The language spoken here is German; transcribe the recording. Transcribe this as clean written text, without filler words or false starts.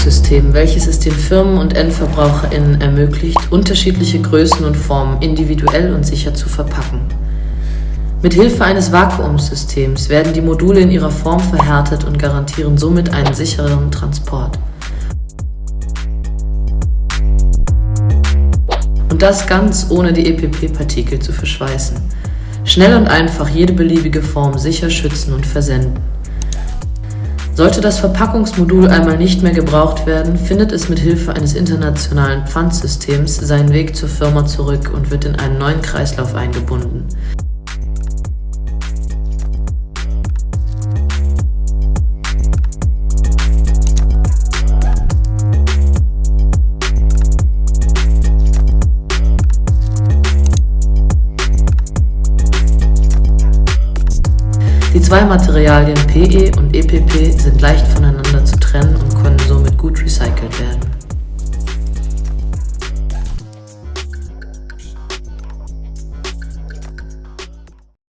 Verpackungssystem, welches es den Firmen und EndverbraucherInnen ermöglicht, unterschiedliche Größen und Formen individuell und sicher zu verpacken. Mit Hilfe eines Vakuumsystems werden die Module in ihrer Form verhärtet und garantieren somit einen sicheren Transport. Und das ganz ohne die EPP-Partikel zu verschweißen. Schnell und einfach jede beliebige Form sicher schützen und versenden. Sollte das Verpackungsmodul einmal nicht mehr gebraucht werden, findet es mit Hilfe eines internationalen Pfandsystems seinen Weg zur Firma zurück und wird in einen neuen Kreislauf eingebunden. Die zwei Materialien PE und EPP sind leicht voneinander zu trennen und können somit gut recycelt werden.